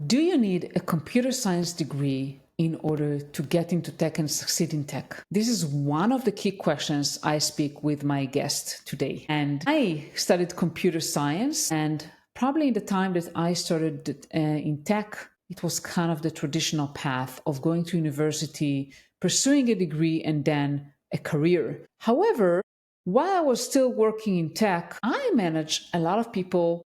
Do you need a computer science degree in order to get into tech and succeed in tech? This is one of the key questions I speak with my guest today. And I studied computer science, and probably in the time that I started in tech, it was kind of the traditional path of going to university, pursuing a degree, and then a career. However, while I was still working in tech, I managed a lot of people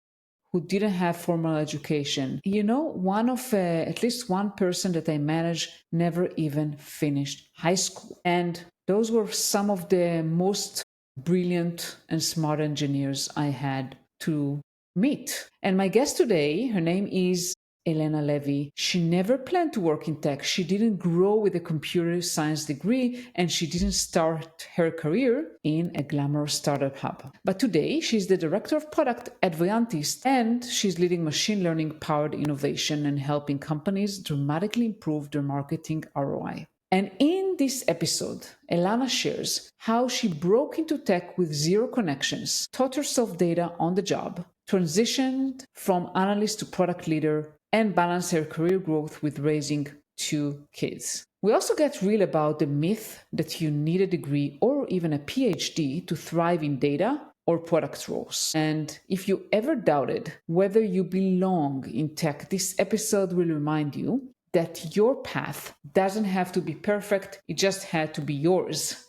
who didn't have formal education. One of at least one person that I managed never even finished high school. And those were some of the most brilliant and smart engineers I had to meet. And my guest today, her name is Elena Levi. She never planned to work in tech. She didn't grow with a computer science degree, and she didn't start her career in a glamorous startup hub. But today, she's the director of product at Voyantis, and she's leading machine learning powered innovation and helping companies dramatically improve their marketing ROI. And in this episode, Elena shares how she broke into tech with zero connections, taught herself data on the job, transitioned from analyst to product leader, and balanced her career growth with raising 2 kids. We also get real about the myth that you need a degree or even a PhD to thrive in data or product roles. And if you ever doubted whether you belong in tech, this episode will remind you that your path doesn't have to be perfect, it just had to be yours.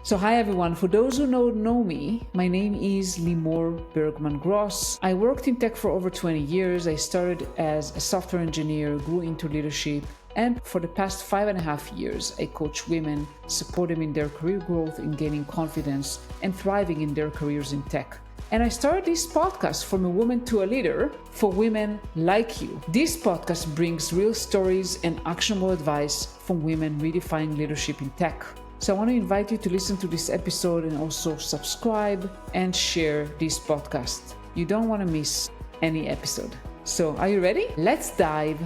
So hi everyone, for those who don't know me, my name is Limor Bergman Gross. I worked in tech for over 20 years. I started as a software engineer, grew into leadership, and for the past 5.5 years, I coach women, support them in their career growth, in gaining confidence, and thriving in their careers in tech. And I started this podcast, From a Woman to a Leader, for women like you. This podcast brings real stories and actionable advice from women redefining leadership in tech. So I want to invite you to listen to this episode and also subscribe and share this podcast. You don't want to miss any episode. So are you ready? Let's dive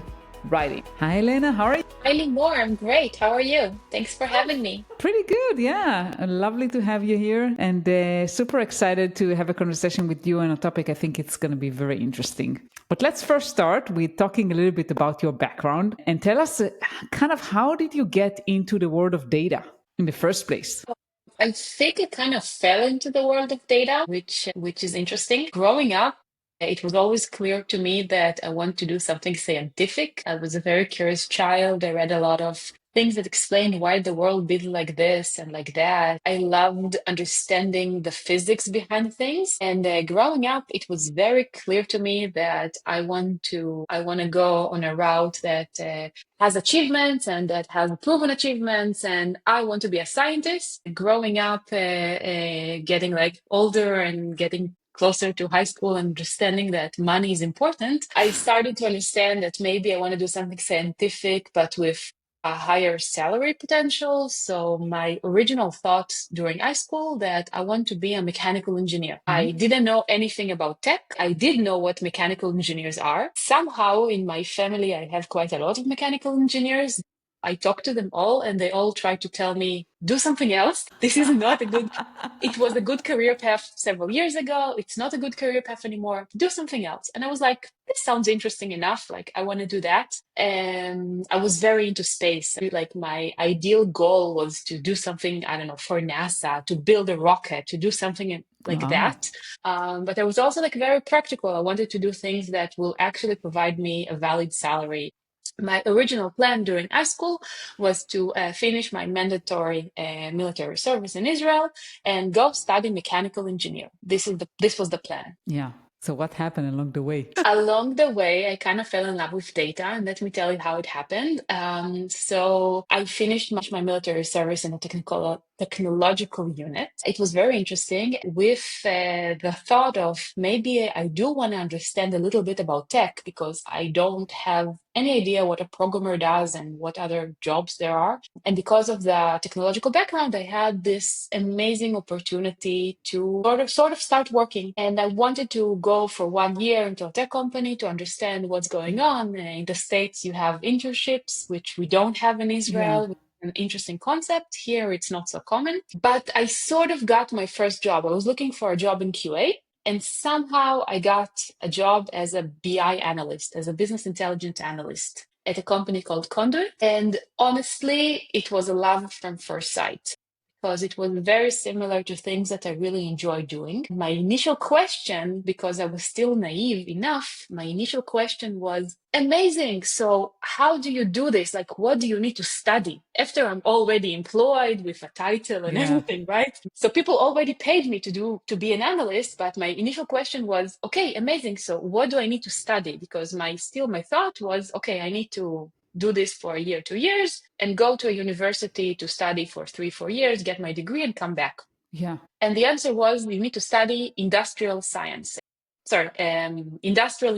right in. Hi, Elena. How are you? Hi, Limor. I'm great. How are you? Thanks for having me. Pretty good, yeah. Lovely to have you here, and super excited to have a conversation with you on a topic I think it's going to be very interesting. But let's first start with talking a little bit about your background and tell us kind of how did you get into the world of data in the first place? I think I kind of fell into the world of data, which is interesting. Growing up, it was always clear to me that I want to do something scientific. I was a very curious child. I read a lot of things that explained why the world be like this and like that. I loved understanding the physics behind things. And growing up, it was very clear to me that I want to go on a route that has achievements and that has proven achievements, and I want to be a scientist. Growing up, getting like older and getting closer to high school and understanding that money is important, I started to understand that maybe I want to do something scientific, but with a higher salary potential. So my original thought during high school that I want to be a mechanical engineer. I didn't know anything about tech. I did know what mechanical engineers are. Somehow in my family, I have quite a lot of mechanical engineers. I talked to them all and they all tried to tell me, do something else. This is not a good, it was a good career path several years ago. It's not a good career path anymore. Do something else. And I was like, this sounds interesting enough. Like, I want to do that. And I was very into space. Like, my ideal goal was to do something, I don't know, for NASA, to build a rocket, to do something like that. But I was also like very practical. I wanted to do things that will actually provide me a valid salary. My original plan during high school was to finish my mandatory military service in Israel and go study mechanical engineer. This was the plan. Yeah. So what happened along the way? Along the way, I kind of fell in love with data, and let me tell you how it happened. So I finished my military service in a technological unit. It was very interesting with the thought of maybe I do want to understand a little bit about tech because I don't have any idea what a programmer does and what other jobs there are. And because of the technological background, I had this amazing opportunity to sort of start working. And I wanted to go for 1 year into a tech company to understand what's going on. In the States, you have internships, which we don't have in Israel. Yeah. An interesting concept. Here, it's not so common. But I sort of got my first job. I was looking for a job in QA. And somehow I got a job as a BI analyst, as a business intelligence analyst at a company called Conduit. And honestly, it was a love from first sight because it was very similar to things that I really enjoy doing. My initial question, because I was still naive enough, my initial question was, amazing. So how do you do this? Like, what do you need to study after I'm already employed with a title and Yeah. everything, right? So people already paid me to be an analyst, but my initial question was, okay, amazing. So what do I need to study? Because my thought was, okay, I need to do this for a year, 2 years, and go to a university to study for 3, 4 years, get my degree, and come back. Yeah. And the answer was, you need to study industrial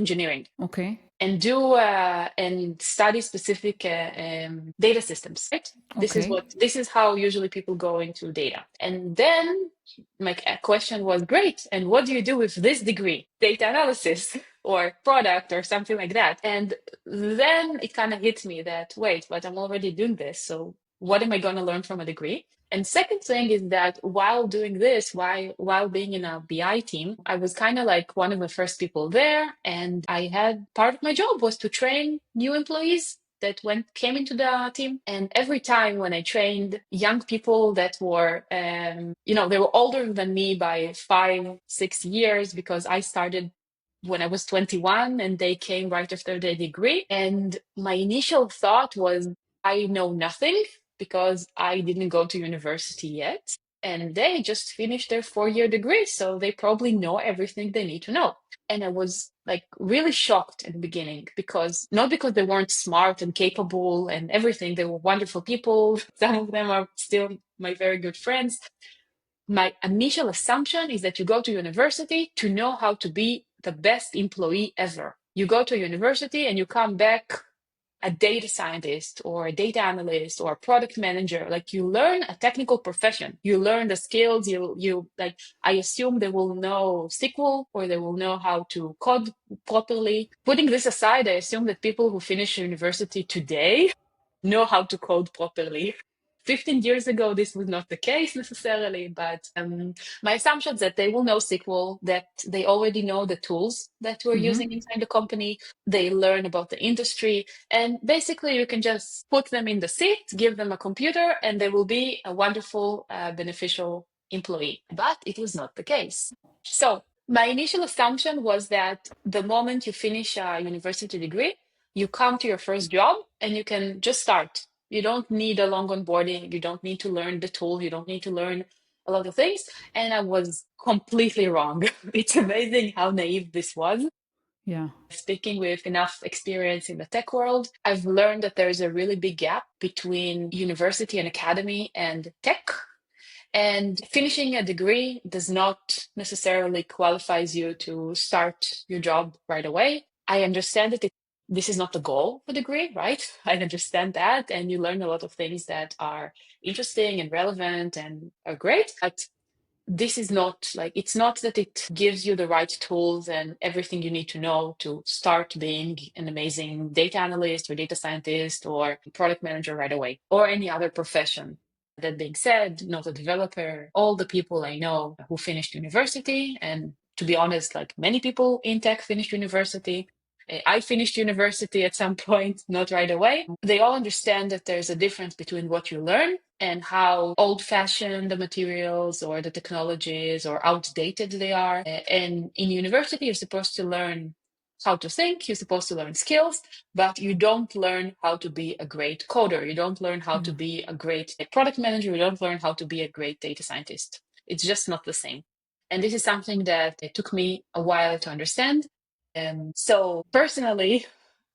engineering, Okay. and do and study specific data systems, right? Okay. This is how usually people go into data. And then my question was, great, and what do you do with this degree? Data analysis or product or something like that. And then it kind of hit me that, wait, but I'm already doing this, so what am I going to learn from a degree? And second thing is that while doing this, while being in a BI team, I was kind of like one of the first people there, and I had part of my job was to train new employees that came into the team. And every time when I trained young people that were, they were older than me by 5, 6 years, because I started when I was 21 and they came right after their degree. And my initial thought was, I know nothing because I didn't go to university yet. And they just finished their 4 year degree. So they probably know everything they need to know. And I was like really shocked at the beginning, because not because they weren't smart and capable and everything, they were wonderful people. Some of them are still my very good friends. My initial assumption is that you go to university to know how to be the best employee ever. You go to university and you come back a data scientist or a data analyst or a product manager. Like, you learn a technical profession, you learn the skills, you like, I assume they will know SQL or they will know how to code properly. Putting this aside, I assume that people who finish university today know how to code properly. 15 years ago, this was not the case necessarily, but my assumption is that they will know SQL, that they already know the tools that we're using inside the company, they learn about the industry, and basically you can just put them in the seat, give them a computer, and they will be a wonderful, beneficial employee. But it was not the case. So my initial assumption was that the moment you finish a university degree, you come to your first job and you can just start. You don't need a long onboarding. You don't need to learn the tool. You don't need to learn a lot of things. And I was completely wrong. It's amazing how naive this was. Yeah. Speaking with enough experience in the tech world, I've learned that there's a really big gap between university and academy and tech. And finishing a degree does not necessarily qualifies you to start your job right away. I understand that this is not the goal of a degree, right? I understand that. And you learn a lot of things that are interesting and relevant and are great. But this is not like, it's not that it gives you the right tools and everything you need to know to start being an amazing data analyst or data scientist or product manager right away, or any other profession. That being said, not a developer, all the people I know who finished university, and to be honest, like many people in tech finished university. I finished university at some point, not right away. They all understand that there's a difference between what you learn and how old-fashioned the materials or the technologies or outdated they are. And in university, you're supposed to learn how to think, you're supposed to learn skills, but you don't learn how to be a great coder. You don't learn how to be a great product manager. You don't learn how to be a great data scientist. It's just not the same. And this is something that it took me a while to understand. So personally,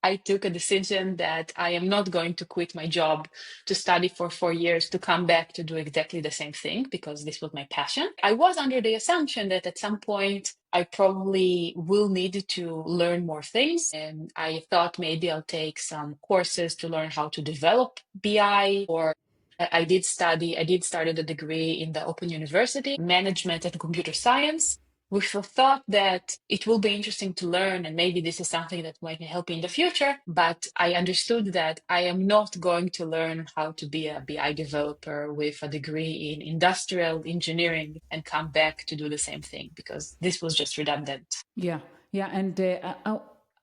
I took a decision that I am not going to quit my job to study for 4 years to come back to do exactly the same thing, because this was my passion. I was under the assumption that at some point I probably will need to learn more things. And I thought maybe I'll take some courses to learn how to develop BI, or I did started a degree in the Open University, management and computer science. with the thought that it will be interesting to learn, and maybe this is something that might help me in the future. But I understood that I am not going to learn how to be a BI developer with a degree in industrial engineering and come back to do the same thing, because this was just redundant. Yeah, yeah, and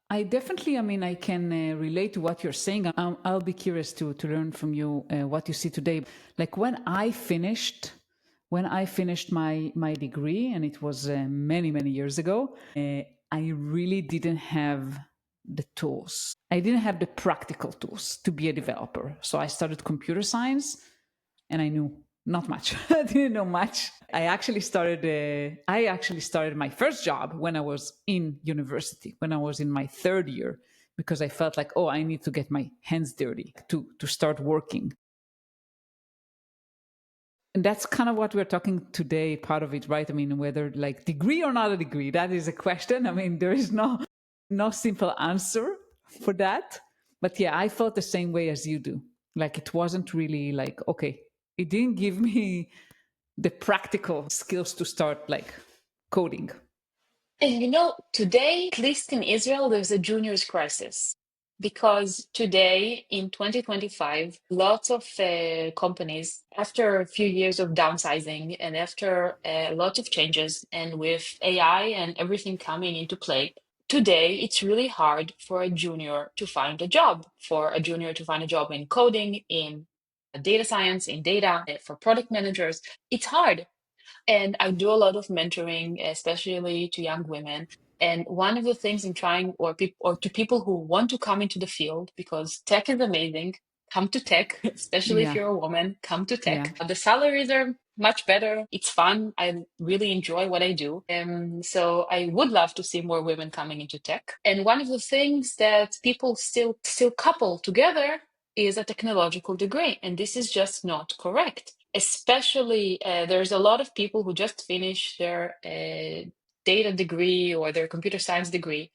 I definitely, I mean, I can relate to what you're saying. I'll be curious to learn from you what you see today. Like when I finished my degree, and it was many years ago, I really didn't have the tools. I didn't have the practical tools to be a developer. So I started computer science, and I knew not much. I didn't know much. I actually started my first job when I was in university, when I was in my third year, because I felt like, oh, I need to get my hands dirty to start working. And that's kind of what we're talking today, part of it, right? I mean, whether like degree or not a degree, that is a question. I mean, there is no simple answer for that. But yeah, I felt the same way as you do. Like it wasn't really like, okay, it didn't give me the practical skills to start like coding. And today, at least in Israel, there's a juniors crisis. Because today, in 2025, lots of companies, after a few years of downsizing and after a lot of changes, and with AI and everything coming into play, today it's really hard for a junior to find a job, in coding, in data science, in data, for product managers. It's hard. And I do a lot of mentoring, especially to young women. And one of the things in trying, or to people who want to come into the field, because tech is amazing, come to tech, especially if Yeah, you're a woman, come to yeah, tech. The salaries are much better. It's fun. I really enjoy what I do. So I would love to see more women coming into tech. And one of the things that people still couple together is a technological degree. And this is just not correct. Especially, there's a lot of people who just finish their data degree or their computer science degree,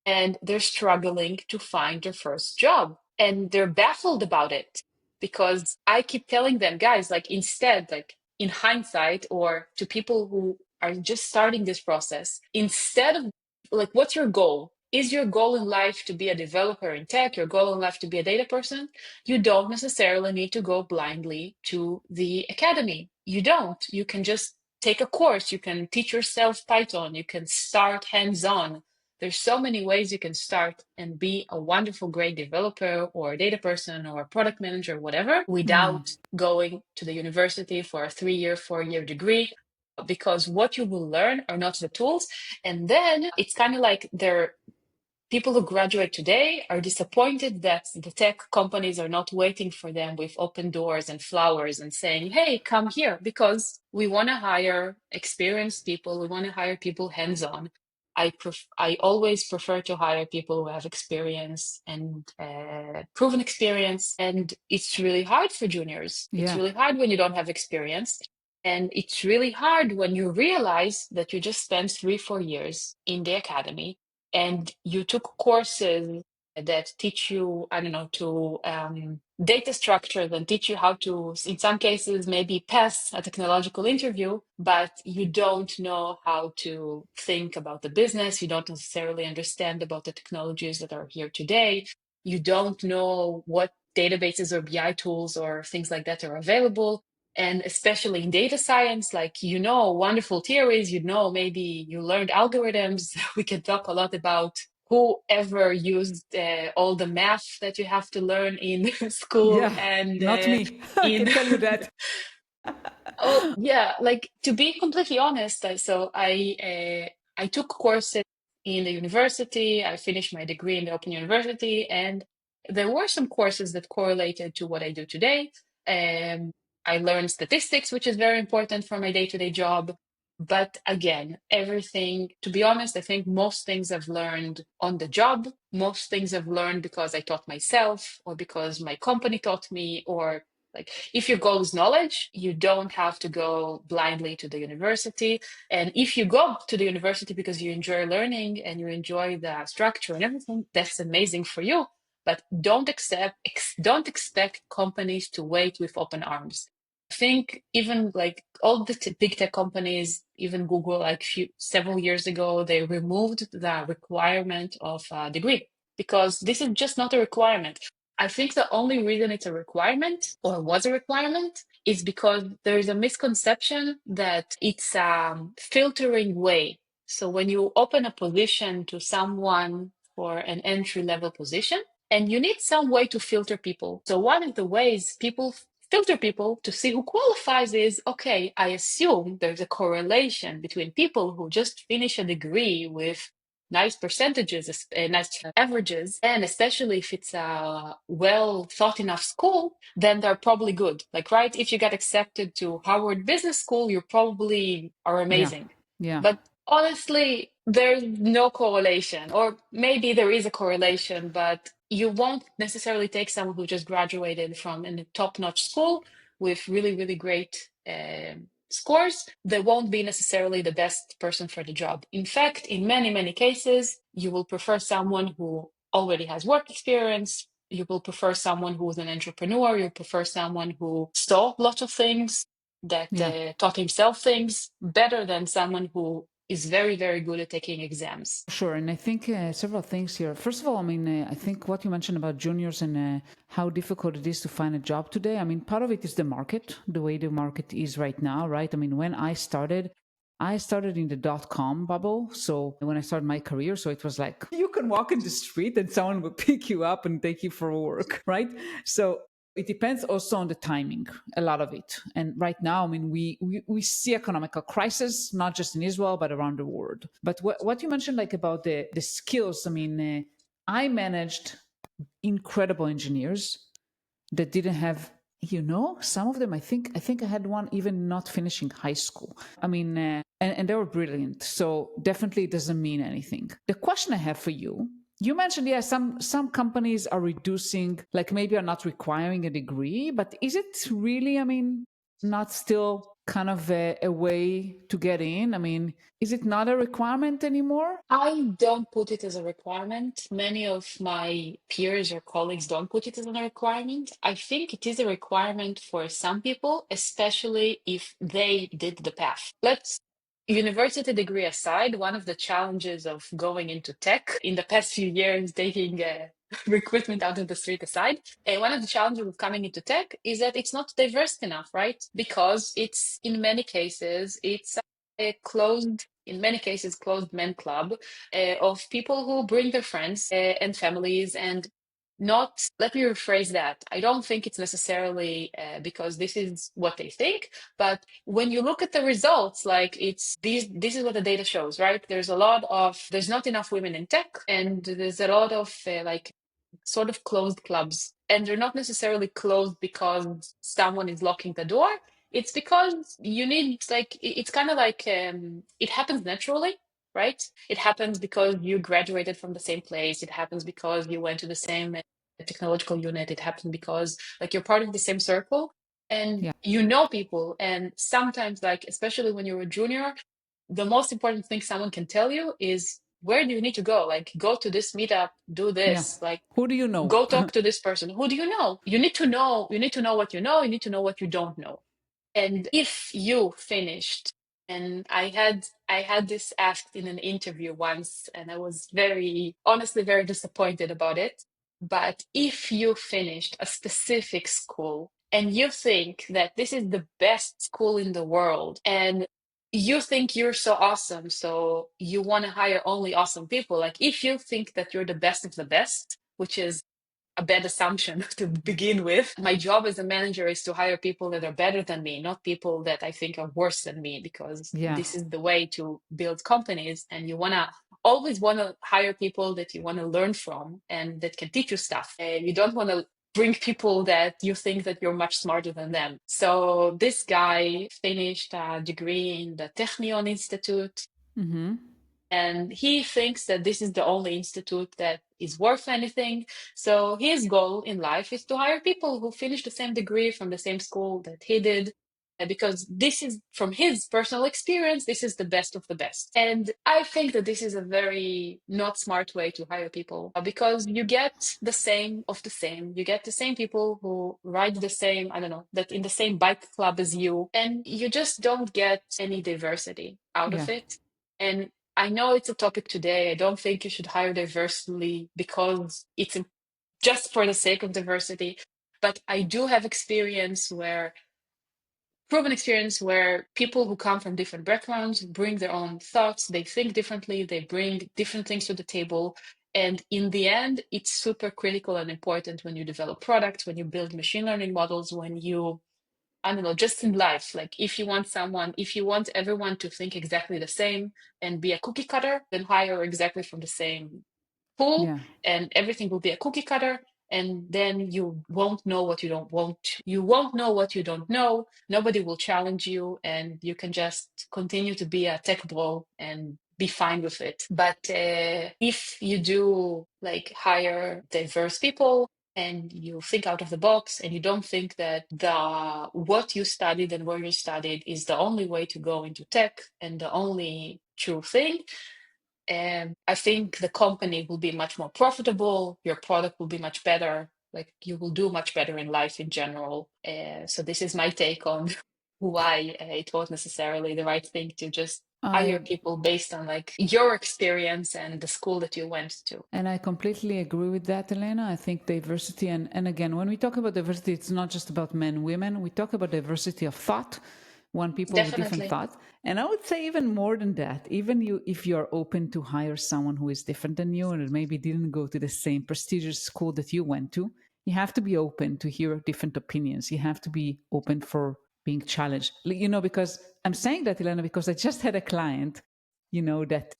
and they're struggling to find their first job. And they're baffled about it, because I keep telling them, guys, like instead, like in hindsight, or to people who are just starting this process, instead of like, what's your goal? Is your goal in life to be a developer in tech? Your goal in life to be a data person? You don't necessarily need to go blindly to the academy. You don't. You can just take a course. You can teach yourself Python. You can start hands-on. There's so many ways you can start and be a wonderful, great developer or a data person or a product manager, whatever, without going to the university for a 3-year, 4-year degree, because what you will learn are not the tools. And then it's kind of like people who graduate today are disappointed that the tech companies are not waiting for them with open doors and flowers and saying, hey, come here, because we want to hire experienced people. We want to hire people hands-on. I always prefer to hire people who have experience and proven experience. And it's really hard for juniors. It's yeah, really hard when you don't have experience. And it's really hard when you realize that you just spent 3-4 years in the academy, and you took courses that teach you, I don't know, to data structures, and teach you how to, in some cases, maybe pass a technological interview, but you don't know how to think about the business. You don't necessarily understand about the technologies that are here today. You don't know what databases or BI tools or things like that are available. And especially in data science, like, wonderful theories, maybe you learned algorithms. We can talk a lot about whoever used all the math that you have to learn in school, yeah. and Not me. I in can tell you that. oh yeah, like, to be completely honest, I took courses in the university. I finished my degree in the Open University, and there were some courses that correlated to what I do today. Um, I learned statistics, which is very important for my day-to-day job. But again, everything, to be honest, I think most things I've learned on the job. Most things I've learned because I taught myself, or because my company taught me, or like, if your goal is knowledge, you don't have to go blindly to the university. And if you go to the university because you enjoy learning and you enjoy the structure and everything, that's amazing for you. But don't expect companies to wait with open arms. I think even like all the big tech companies, even Google, like several years ago, they removed the requirement of a degree because this is just not a requirement. I think the only reason it's a requirement or was a requirement is because there is a misconception that it's a filtering way. So when you open a position to someone for an entry level position, and you need some way to filter people. So one of the ways people filter people to see who qualifies is, okay, I assume there's a correlation between people who just finish a degree with nice percentages, nice averages, and especially if it's a well thought enough school, then they're probably good. Like, right, if you get accepted to Harvard Business School, you probably are Yeah. amazing. Yeah. But honestly, there's no correlation, or maybe there is a correlation, but you won't necessarily take someone who just graduated from a top-notch school with really, really great scores. They won't be necessarily the best person for the job. In fact, in many, many cases, you will prefer someone who already has work experience. You will prefer someone who is an entrepreneur. You prefer someone who saw lots of things, that Yeah. taught himself things better than someone who is very, very good at taking exams. Sure, and I think several things here. First of all, I mean, I think what you mentioned about juniors and how difficult it is to find a job today. I mean, part of it is the market, the way the market is right now, right? I mean, when I started in the .com bubble. So when I started my career, so it was like you can walk in the street and someone will pick you up and take you for work, right? So it depends also on the timing, a lot of it. And right now, I mean, we see economical crisis, not just in Israel, but around the world. But what you mentioned, like about the skills, I mean, I managed incredible engineers that didn't have, some of them, I think I had one even not finishing high school. I mean, and they were brilliant. So definitely it doesn't mean anything. The question I have for you, you mentioned, yeah, some companies are reducing, like maybe are not requiring a degree, but is it really, I mean, not still kind of a way to get in? I mean, is it not a requirement anymore? I don't put it as a requirement. Many of my peers or colleagues don't put it as a requirement. I think it is a requirement for some people, especially if they did the path. Let's University degree aside, one of the challenges of going into tech in the past few years, taking recruitment out of the street aside, one of the challenges of coming into tech is that it's not diverse enough, right? Because it's in many cases, it's a closed men club of people who bring their friends and families and not, let me rephrase that. I don't think it's necessarily because this is what they think, but when you look at the results, like this is what the data shows, right? There's not enough women in tech, and there's a lot of like sort of closed clubs. And they're not necessarily closed because someone is locking the door. It's because you need, like, it's kind of like it happens naturally, right? It happens because you graduated from the same place. It happens because you went to the same technological unit. It happens because, like, you're part of the same circle and Yeah. you know people. And sometimes, like, especially when you're a junior, the most important thing someone can tell you is, where do you need to go? Like, go to this meetup, do Yeah. this, like, Who do you know? go talk to this person. Who do you know? You need to know what you know, you need to know what you don't know. And if you finished, and I had this asked in an interview once, and I was honestly very disappointed about it. But if you finished a specific school and you think that this is the best school in the world, and you think you're so awesome, so you want to hire only awesome people, like if you think that you're the best of the best, which is a bad assumption to begin with. My job as a manager is to hire people that are better than me, not people that I think are worse than me, because Yeah. this is the way to build companies. And you always want to hire people that you want to learn from and that can teach you stuff. And you don't want to bring people that you think that you're much smarter than them. So this guy finished a degree in the Technion Institute, Mm-hmm. and he thinks that this is the only institute that is worth anything. So his goal in life is to hire people who finish the same degree from the same school that he did. because this is from his personal experience, this is the best of the best. And I think that this is a very not smart way to hire people, because you get the same of the same. You get the same people who ride the same, I don't know, that in the same bike club as you, and you just don't get any diversity out Yeah. of it. And I know it's a topic today. I don't think you should hire diversely because it's just for the sake of diversity. But I do have proven experience where people who come from different backgrounds bring their own thoughts, they think differently, they bring different things to the table. And in the end, it's super critical and important when you develop products, when you build machine learning models, when you, I don't know, just in life. Like if you want everyone to think exactly the same and be a cookie cutter, then hire exactly from the same pool, Yeah. and everything will be a cookie cutter. And then you won't know what you don't want. You won't know what you don't know. Nobody will challenge you, and you can just continue to be a tech bro and be fine with it. But if you do like hire diverse people, and you think out of the box, and you don't think that the what you studied and where you studied is the only way to go into tech and the only true thing, and I think the company will be much more profitable. Your product will be much better. Like you will do much better in life in general. So this is my take on why it was necessarily the right thing to just hire I people based on like your experience and the school that you went to. And I completely agree with that, Elena. I think diversity, and again, when we talk about diversity, it's not just about men, women. We talk about diversity of thought, one people with different Definitely. thoughts. And I would say even more than that, even you, if you're open to hire someone who is different than you and maybe didn't go to the same prestigious school that you went to, you have to be open to hear different opinions. You have to be open for being challenged. Because I'm saying that, Elena, because I just had a client, that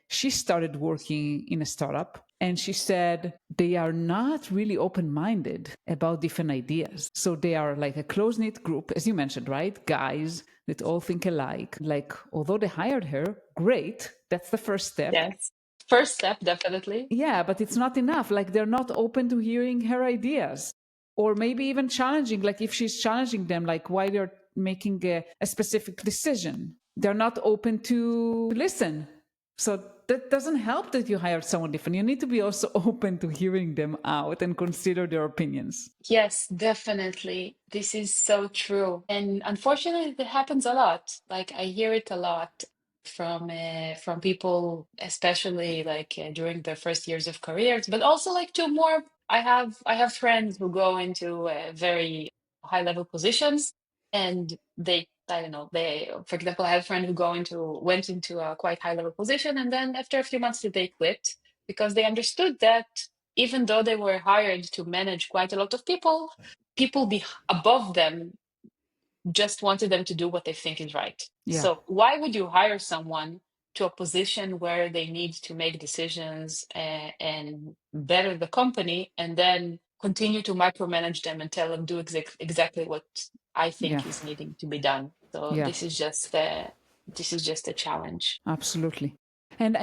she started working in a startup and she said they are not really open minded about different ideas. So they are like a close knit group, as you mentioned, right? Guys that all think alike. Like, although they hired her, great. That's the first step. Yes. First step, definitely. Yeah, but it's not enough. Like, they're not open to hearing her ideas or maybe even challenging. Like, if she's challenging them, like why they're making a specific decision, they're not open to listen. So that doesn't help that you hired someone different. You need to be also open to hearing them out and consider their opinions. Yes, definitely. This is so true. And unfortunately, it happens a lot. Like I hear it a lot from people, especially like during their first years of careers, but also like to more. I have friends who go into very high level positions, and they, I don't know, they, for example, I have a friend who went into a quite high level position, and then after a few months they quit because they understood that even though they were hired to manage quite a lot of people, above them just wanted them to do what they think is right. Yeah, So why would you hire someone to a position where they need to make decisions and better the company, and then continue to micromanage them and tell them do exactly what I yeah, think is needing to be done? So yeah. this is just a challenge. Absolutely. And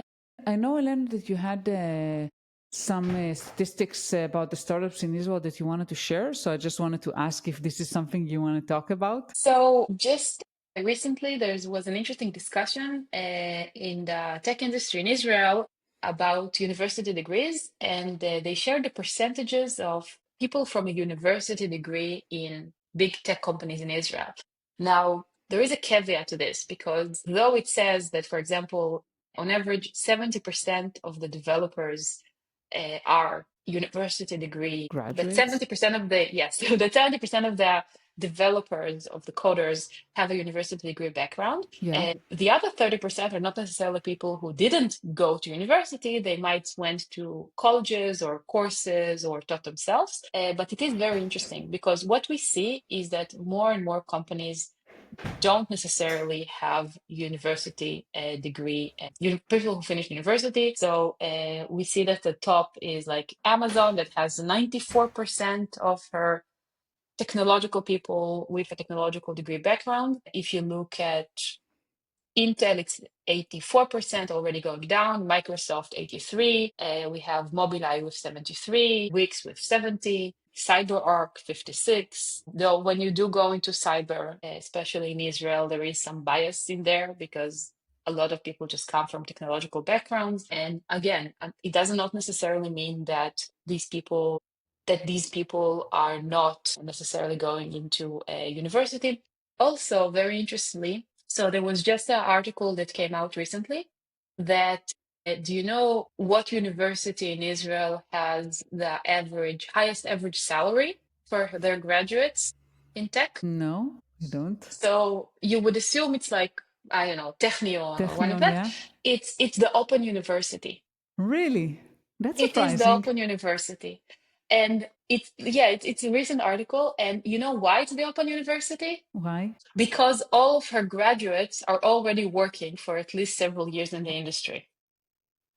I know, Ellen, that you had some statistics about the startups in Israel that you wanted to share. So I just wanted to ask if this is something you want to talk about. So just recently, there was an interesting discussion in the tech industry in Israel about university degrees, and they shared the percentages of people from a university degree in big tech companies in Israel. Now, there is a caveat to this because though it says that, for example, on average, 70% of the developers are university degree, but Graduates. 70% of the, yes, that 70% of the developers, of the coders, have a university degree background. Yeah, And the other 30% are not necessarily people who didn't go to university. They might went to colleges or courses or taught themselves. But it is very interesting because what we see is that more and more companies don't necessarily have university degree, people who finish university. So we see that the top is like Amazon, that has 94% of her technological people with a technological degree background. If you look at Intel, it's 84% already going down. Microsoft, 83. We have Mobileye with 73. Wix with 70. CyberArk, 56. Though when you do go into cyber, especially in Israel, there is some bias in there because a lot of people just come from technological backgrounds. And again, it does not necessarily mean that these people are not necessarily going into a university. Also, very interestingly, so there was just an article that came out recently that do you know what university in Israel has the highest average salary for their graduates in tech? No, I don't. So you would assume it's like, I don't know, Technion or one of Technion, that. yeah. It's the Open University. Really? That's It is the surprising. Open University. And it's a recent article. And you know why it's the Open University? Why? Because all of her graduates are already working for at least several years in the industry.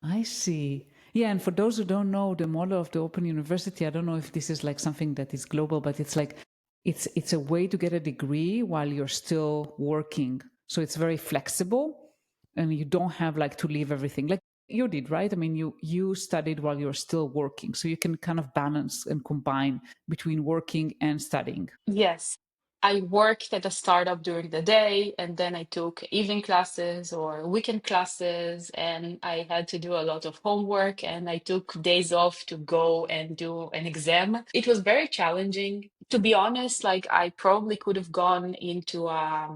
I see. Yeah, and for those who don't know the model of the Open University, I don't know if this is like something that is global, but it's like it's a way to get a degree while you're still working. So it's very flexible and you don't have like to leave everything. Like you did, right? I mean, you studied while you're still working. So you can kind of balance and combine between working and studying. Yes. I worked at a startup during the day, and then I took evening classes or weekend classes, and I had to do a lot of homework, and I took days off to go and do an exam. It was very challenging. To be honest, like I probably could have gone into I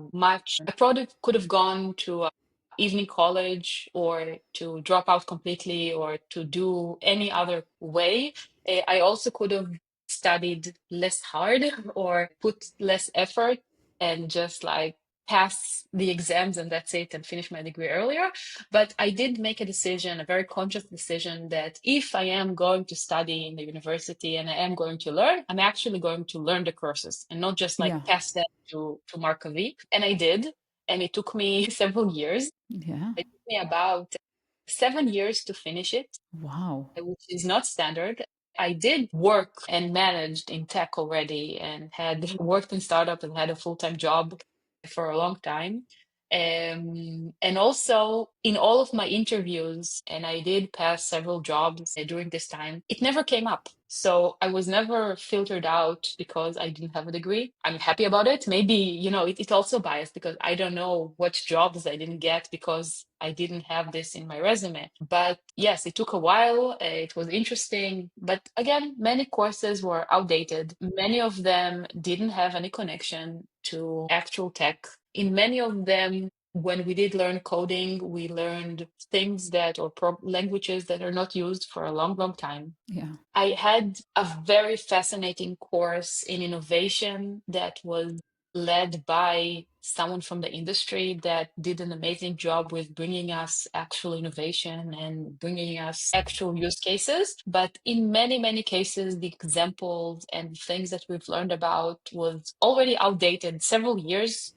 probably could have gone to evening college or to drop out completely or to do any other way. I also could have studied less hard or put less effort and just like pass the exams and that's it and finish my degree earlier. But I did make a decision, a very conscious decision, that if I am going to study in the university and I am going to learn, I'm actually going to learn the courses and not just like Yeah. pass them to mark a V. And I did. And it took me several years. Yeah. It took me about 7 years to finish it, Wow. which is not standard. I did work and managed in tech already and had worked in startup and had a full-time job for a long time. And also in all of my interviews, and I did pass several jobs during this time, it never came up. So I was never filtered out because I didn't have a degree. I'm happy about it. Maybe, it's also biased because I don't know what jobs I didn't get because I didn't have this in my resume. But yes, it took a while. It was interesting. But again, many courses were outdated. Many of them didn't have any connection to actual tech. In many of them, when we did learn coding, we learned things languages that are not used for a long, long time. Yeah. I had a very fascinating course in innovation that was led by someone from the industry that did an amazing job with bringing us actual innovation and bringing us actual use cases. But in many, many cases, the examples and things that we've learned about was already outdated several years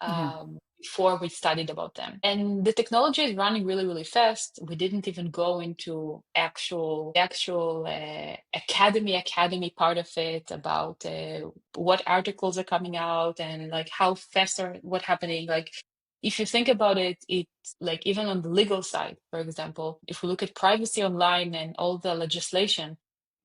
Yeah. before we studied about them. And the technology is running really, really fast. We didn't even go into actual academy part of it about what articles are coming out and like how fast are what happening. Like if you think about it, it's like even on the legal side, for example, if we look at privacy online and all the legislation,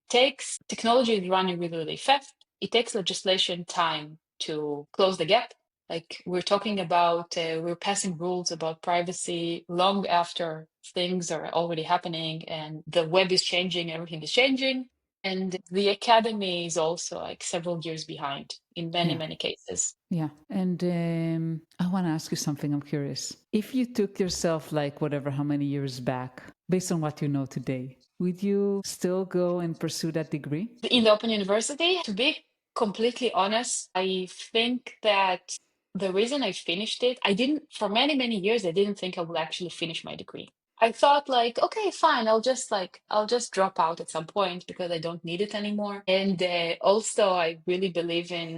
takes technology is running really, really fast. It takes legislation time to close the gap. Like we're talking about, we're passing rules about privacy long after things are already happening and the web is changing, everything is changing. And the academy is also like several years behind in many, Yeah. many cases. Yeah. And I want to ask you something. I'm curious. If you took yourself, like, whatever, how many years back, based on what you know today, would you still go and pursue that degree? In the Open University, to be completely honest, I think that the reason I finished it, for many, many years, I didn't think I would actually finish my degree. I thought like, okay, fine, I'll just drop out at some point because I don't need it anymore. And also, I really believe in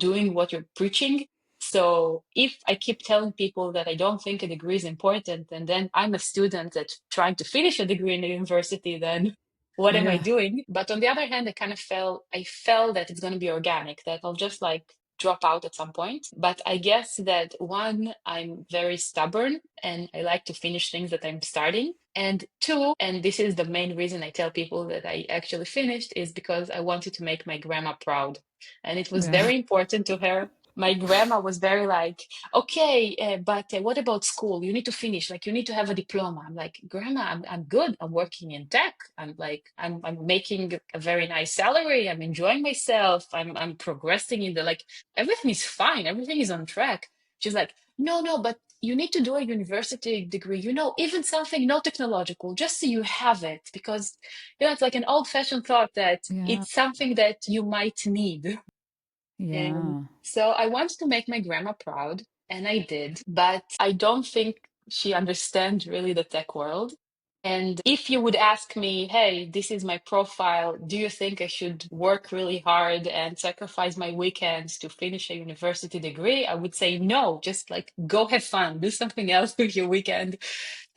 doing what you're preaching. So if I keep telling people that I don't think a degree is important, and then I'm a student that's trying to finish a degree in the university, then what am I Yeah. doing? But on the other hand, I felt that it's going to be organic, that I'll just like drop out at some point. But I guess that one, I'm very stubborn and I like to finish things that I'm starting. And two, and this is the main reason I tell people that I actually finished, is because I wanted to make my grandma proud. And it was Yeah. very important to her. My grandma was very like, okay, but what about school? You need to finish, like you need to have a diploma. I'm like, Grandma, I'm good. I'm working in tech. I'm making a very nice salary. I'm enjoying myself. I'm progressing in the, like, everything is fine. Everything is on track. She's like, no, but you need to do a university degree, even something not technological, just so you have it. Because, it's like an old-fashioned thought that Yeah. it's something that you might need. And Yeah. so I wanted to make my grandma proud, and I did, but I don't think she understands really the tech world. And if you would ask me, hey, this is my profile, do you think I should work really hard and sacrifice my weekends to finish a university degree? I would say no, just like go have fun, do something else with your weekend.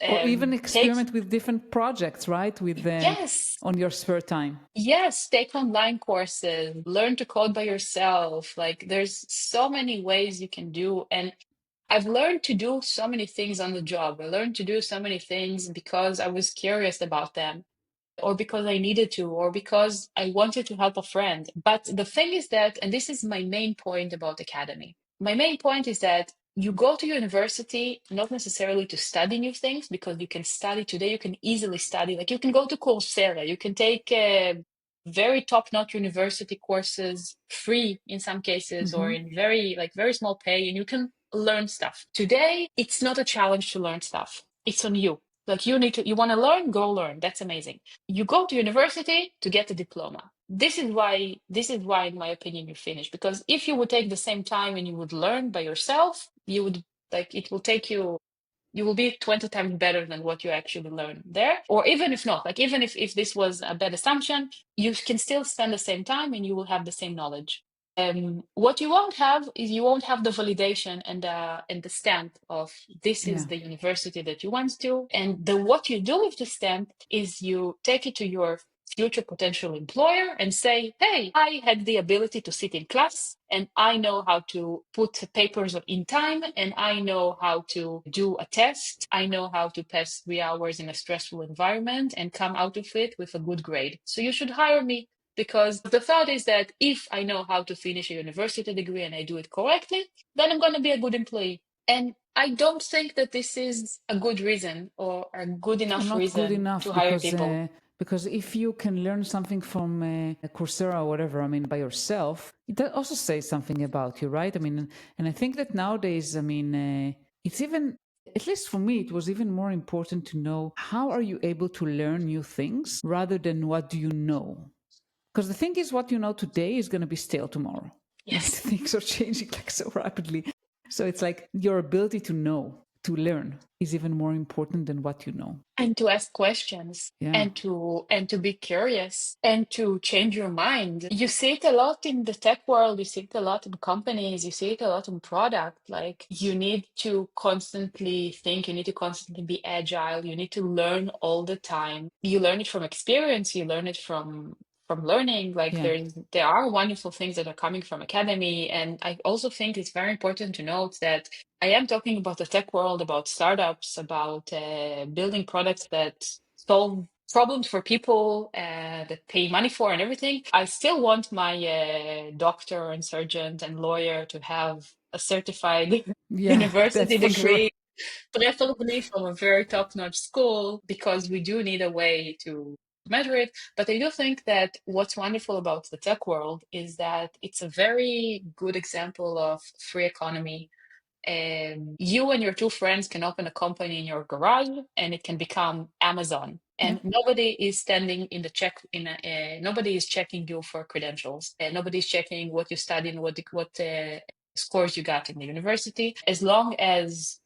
Or even Take, experiment with different projects, right? With yes, on your spare time. yes, take online courses, learn to code by yourself. Like there's so many ways you can do. And I've learned to do so many things on the job. I learned to do so many things because I was curious about them, or because I needed to, or because I wanted to help a friend. But the thing is that, and this is my main point about academy, my main point is that you go to university not necessarily to study new things, because you can study today, you can easily study, like you can go to Coursera, you can take very top-notch university courses free in some cases, or Mm-hmm. in very small pay, and you can learn stuff. Today, it's not a challenge to learn stuff. It's on you. Like you want to learn, go learn. That's amazing. You go to university to get a diploma. This is why, in my opinion, you finish. Because if you would take the same time and you would learn by yourself, you would, like, it will take you, you will be 20 times better than what you actually learn there. Or even if not, like even if this was a bad assumption, you can still spend the same time and you will have the same knowledge. What you won't have is you won't have the validation and the stamp of this is Yeah. the university that you went to. And the what you do with the stamp is you take it to your future potential employer and say, hey, I had the ability to sit in class and I know how to put papers in time and I know how to do a test. I know how to pass 3 hours in a stressful environment and come out of it with a good grade. So you should hire me. Because the thought is that if I know how to finish a university degree and I do it correctly, then I'm going to be a good employee. And I don't think that this is a good reason or a good No, enough not good reason enough to hire people. because if you can learn something from Coursera or whatever, I mean, by yourself, it also says something about you, right? I mean, and I think that nowadays, I mean, it's even, at least for me, it was even more important to know how are you able to learn new things rather than what do you know. Because the thing is, what you know today is going to be stale tomorrow, right? Yes. Things are changing like so rapidly. So it's like your ability to know, to learn, is even more important than what you know. And to ask questions Yeah. and to be curious and to change your mind. You see it a lot in the tech world, you see it a lot in companies, you see it a lot in product. Like you need to constantly think, you need to constantly be agile, you need to learn all the time. You learn it from experience, you learn it from learning. Like Yeah. there are wonderful things that are coming from academy. And I also think it's very important to note that I am talking about the tech world, about startups, about building products that solve problems for people that pay money for and everything. I still want my doctor and surgeon and lawyer to have a certified Yeah, that's university for sure. degree, preferably from a very top-notch school, because we do need a way to measure it. But I do think that what's wonderful about the tech world is that it's a very good example of free economy. You and your two friends can open a company in your garage and it can become Amazon. Yeah. And nobody is standing in the check nobody is checking you for credentials, and nobody is checking what you studied and what scores you got in the university. As long as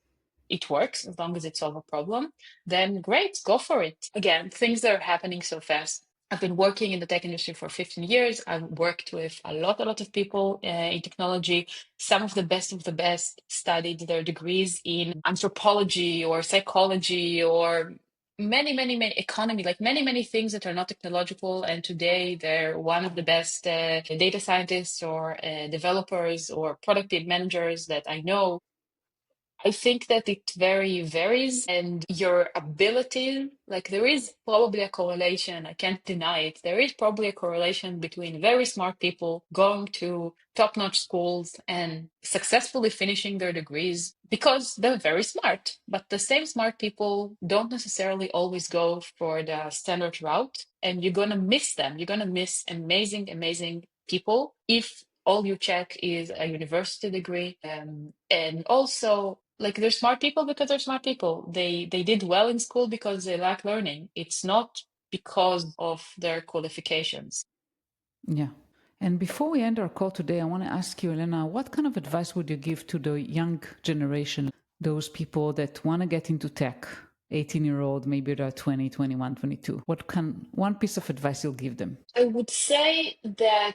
it works, as long as it solves a problem, then great, go for it. Again, things are happening so fast. I've been working in the tech industry for 15 years. I've worked with a lot of people in technology. Some of the best studied their degrees in anthropology or psychology or many economy, like many things that are not technological. And today they're one of the best data scientists or developers or product managers that I know. I think that it very varies and your ability, like there is probably a correlation. I can't deny it. There is probably a correlation between very smart people going to top-notch schools and successfully finishing their degrees because they're very smart. But the same smart people don't necessarily always go for the standard route, and you're gonna miss them. You're gonna miss amazing people if all you check is a university degree. And also, like they're smart people because they're smart people. They did well in school because they like learning. It's not because of their qualifications. Yeah. And before we end our call today, I want to ask you, Elena, what kind of advice would you give to the young generation, those people that want to get into tech, 18-year-old, maybe they're 20, 21, 22? What can one piece of advice you'll give them? I would say that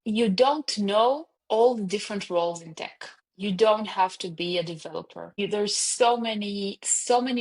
you don't know all the different roles in tech. You don't have to be a developer. There's so many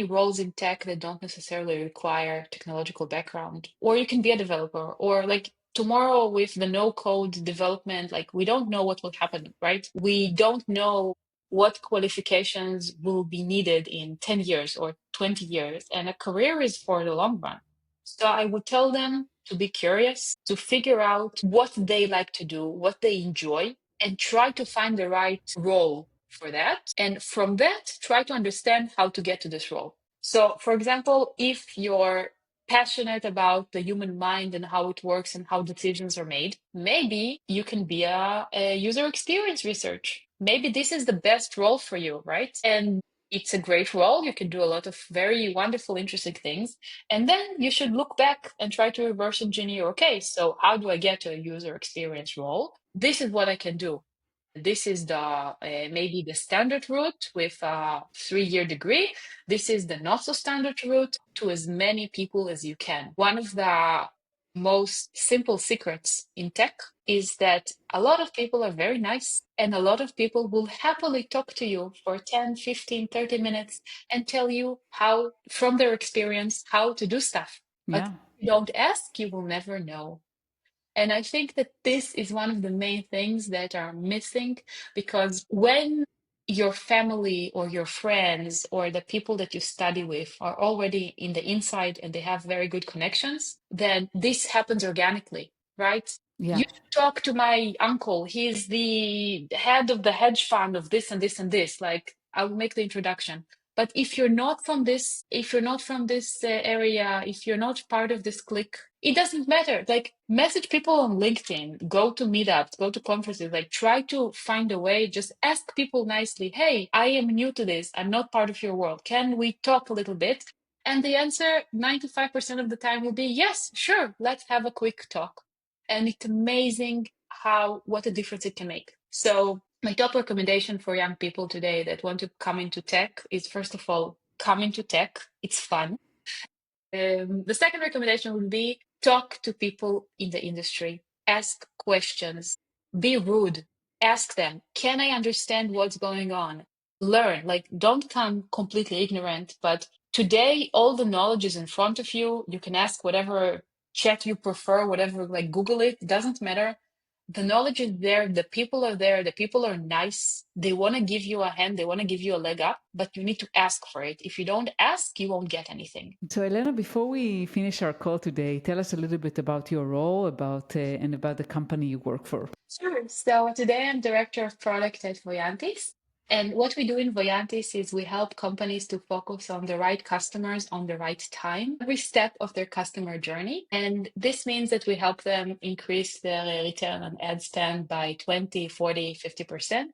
roles in tech that don't necessarily require technological background. Or you can be a developer, or like tomorrow with the no code development, like we don't know what will happen, right? We don't know what qualifications will be needed in 10 years or 20 years. And a career is for the long run. So I would tell them to be curious, to figure out what they like to do, what they enjoy, and try to find the right role for that. And from that, try to understand how to get to this role. So, for example, if you're passionate about the human mind and how it works and how decisions are made, maybe you can be a user experience research. Maybe this is the best role for you, right? And it's a great role. You can do a lot of very wonderful, interesting things. And then you should look back and try to reverse engineer. Okay, so how do I get to a user experience role? This is what I can do. This is the maybe the standard route with a 3-year degree. This is the not so standard route to as many people as you can. One of the most simple secrets in tech is that a lot of people are very nice and a lot of people will happily talk to you for 10, 15, 30 minutes and tell you how, from their experience, how to do stuff. But Yeah. if you don't ask, you will never know. And I think that this is one of the main things that are missing because when your family or your friends or the people that you study with are already in the inside and they have very good connections, then this happens organically, right? Yeah. You should talk to my uncle. He's the head of the hedge fund of this and this and this. Like, I will make the introduction. But if you're not from this, if you're not from this area, if you're not part of this clique, it doesn't matter. Like message people on LinkedIn, go to meetups, go to conferences, like try to find a way, just ask people nicely, hey, I am new to this. I'm not part of your world. Can we talk a little bit? And the answer 95% of the time will be yes, sure, let's have a quick talk. And it's amazing what a difference it can make. So my top recommendation for young people today that want to come into tech is first of all, come into tech. It's fun. The second recommendation would be talk to people in the industry, ask questions, be rude, ask them, can I understand what's going on? Learn, like don't come completely ignorant, but today all the knowledge is in front of you. You can ask whatever chat you prefer, whatever, like Google it, doesn't matter. The knowledge is there, the people are there, the people are nice. They want to give you a hand, they want to give you a leg up, but you need to ask for it. If you don't ask, you won't get anything. So, Elena, before we finish our call today, tell us a little bit about your role, and about the company you work for. Sure. So today I'm director of product at Voyantis. And what we do in Voyantis is we help companies to focus on the right customers on the right time, every step of their customer journey. And this means that we help them increase their return on ad spend by 20, 40, 50%,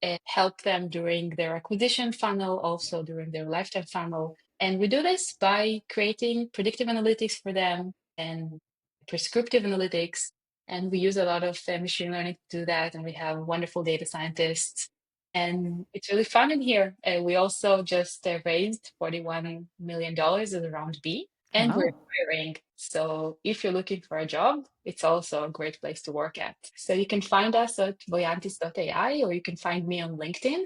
and help them during their acquisition funnel, also during their lifetime funnel. And we do this by creating predictive analytics for them and prescriptive analytics, and we use a lot of machine learning to do that. And we have wonderful data scientists. And it's really fun in here. We also just raised $41 million as a round B. And we're Wow. hiring. So if you're looking for a job, it's also a great place to work at. So you can find us at voyantis.ai, or you can find me on LinkedIn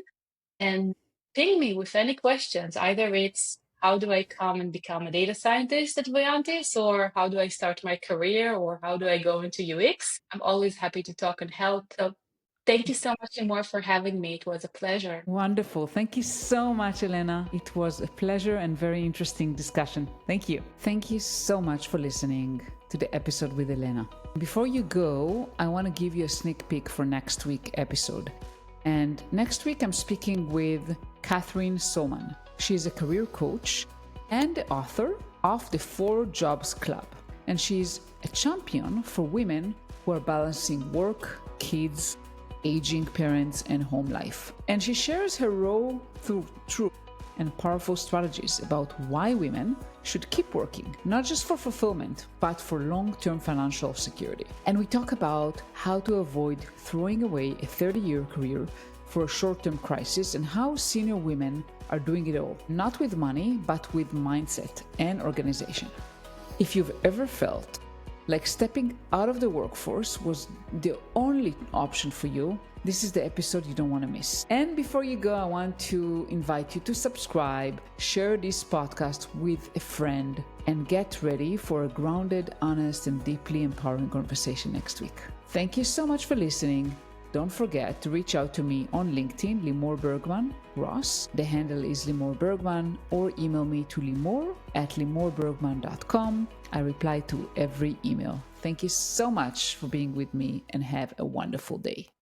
and ping me with any questions. Either it's how do I come and become a data scientist at Voyantis, or how do I start my career, or how do I go into UX? I'm always happy to talk and help. So thank you so much, Limor, for having me. It was a pleasure. Wonderful. Thank you so much, Elena. It was a pleasure and very interesting discussion. Thank you. Thank you so much for listening to the episode with Elena. Before you go, I want to give you a sneak peek for next week's episode. And next week, I'm speaking with Catherine Soman. She's a career coach and the author of the 4 Jobs Club. And she's a champion for women who are balancing work, kids, aging parents, and home life. And she shares her raw, true, and powerful strategies about why women should keep working, not just for fulfillment, but for long-term financial security. And we talk about how to avoid throwing away a 30-year career for a short-term crisis and how senior women are doing it all, not with money, but with mindset and organization. If you've ever felt like stepping out of the workforce was the only option for you, this is the episode you don't want to miss. And before you go, I want to invite you to subscribe, share this podcast with a friend, and get ready for a grounded, honest, and deeply empowering conversation next week. Thank you so much for listening. Don't forget to reach out to me on LinkedIn, Limor Bergman Ross. The handle is Limor Bergman, or email me to limor@limorbergman.com. I reply to every email. Thank you so much for being with me and have a wonderful day.